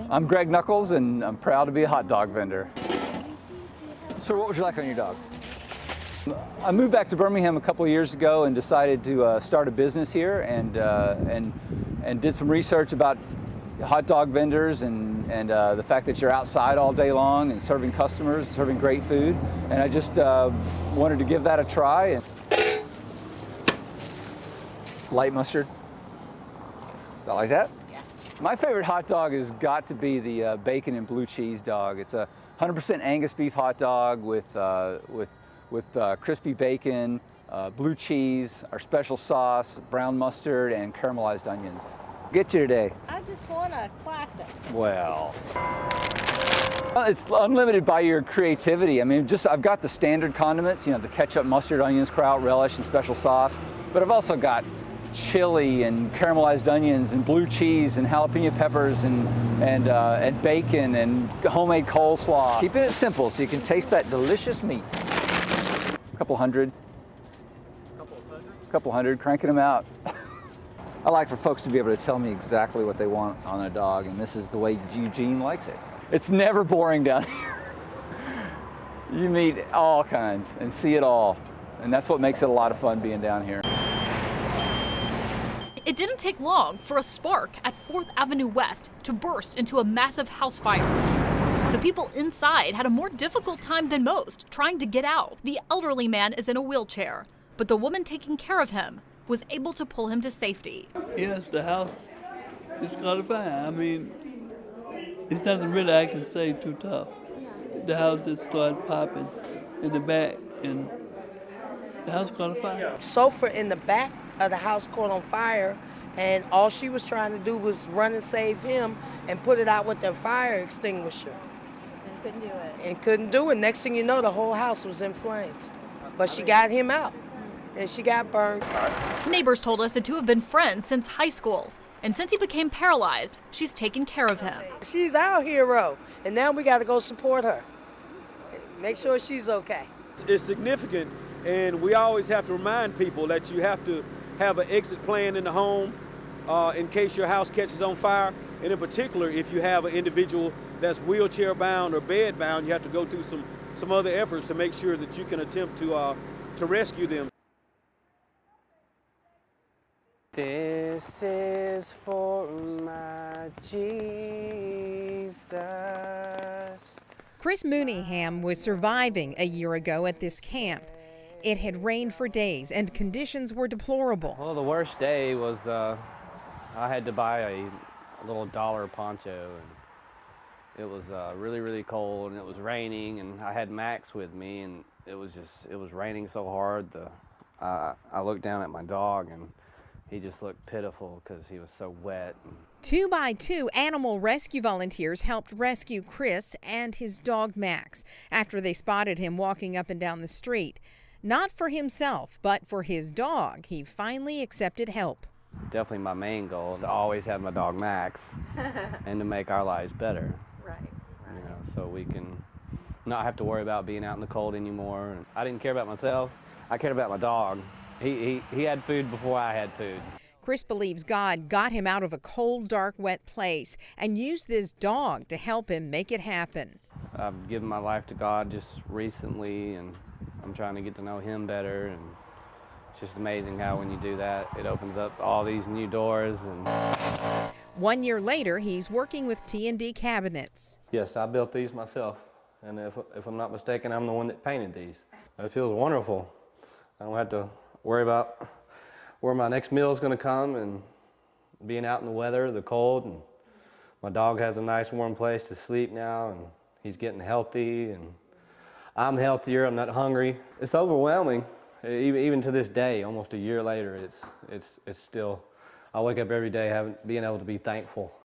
I'm Greg Knuckles, and I'm proud to be a hot dog vendor. So what would you like on your dog? I moved back to Birmingham a couple of years ago and decided to start a business here, and did some research about hot dog vendors and the fact that you're outside all day long and serving customers, serving great food. And I just wanted to give that a try. And light mustard. About like that? Yeah. My favorite hot dog has got to be the bacon and blue cheese dog. It's a 100% Angus beef hot dog with crispy bacon, blue cheese, our special sauce, brown mustard, and caramelized onions. Get you today. I just want a classic. Well, it's unlimited by your creativity. I mean, I've got the standard condiments, you know, the ketchup, mustard, onions, kraut, relish, and special sauce. But I've also got chili and caramelized onions and blue cheese and jalapeno peppers and bacon and homemade coleslaw. Keeping it simple so you can taste that delicious meat. A couple hundred, cranking them out. I like for folks to be able to tell me exactly what they want on a dog, and this is the way Eugene likes it. It's never boring down here. You meet all kinds and see it all, and that's what makes it a lot of fun being down here. It didn't take long for a spark at 4th Avenue West to burst into a massive house fire. The people inside had a more difficult time than most trying to get out. The elderly man is in a wheelchair, but the woman taking care of him was able to pull him to safety. Yes, the house is caught fire. I mean, it's nothing really I can say too tough. The house just started popping in the back, and the house caught fire. Sofa in the back of the house caught on fire, and all she was trying to do was run and save him and put it out with the fire extinguisher. And couldn't do it. And couldn't do it. Next thing you know, the whole house was in flames. But she got him out, and she got burned. Neighbors told us the two have been friends since high school, and since he became paralyzed, she's taken care of him. She's our hero, and now we got to go support her. Make sure she's okay. It's significant, and we always have to remind people that you have to have an exit plan in the home in case your house catches on fire. And in particular, if you have an individual that's wheelchair bound or bed bound, you have to go through some other efforts to make sure that you can attempt to rescue them. This is for my Jesus. Chris Mooneyham was surviving a year ago at this camp. It had rained for days and conditions were deplorable. Well, the worst day was I had to buy a little $1 poncho, and it was really, really cold, and it was raining, and I had Max with me, and it was raining so hard. I looked down at my dog, and he just looked pitiful because he was so wet. 2 by 2 animal rescue volunteers helped rescue Chris and his dog Max after they spotted him walking up and down the street. Not for himself, but for his dog, he finally accepted help. Definitely my main goal is to always have my dog Max and to make our lives better. Right. You know, so we can not have to worry about being out in the cold anymore. And I didn't care about myself, I cared about my dog. He had food before I had food. Chris believes God got him out of a cold, dark, wet place and used this dog to help him make it happen. I've given my life to God just recently, and I'm trying to get to know him better, and it's just amazing how when you do that, it opens up all these new doors. And 1 year later, he's working with T&D cabinets. Yes, I built these myself, and if I'm not mistaken, I'm the one that painted these. It feels wonderful. I don't have to worry about where my next meal is going to come and being out in the weather, the cold, and my dog has a nice warm place to sleep now, and he's getting healthy, and I'm healthier, I'm not hungry. It's overwhelming, even to this day, almost a year later, it's still, I wake up every day being able to be thankful.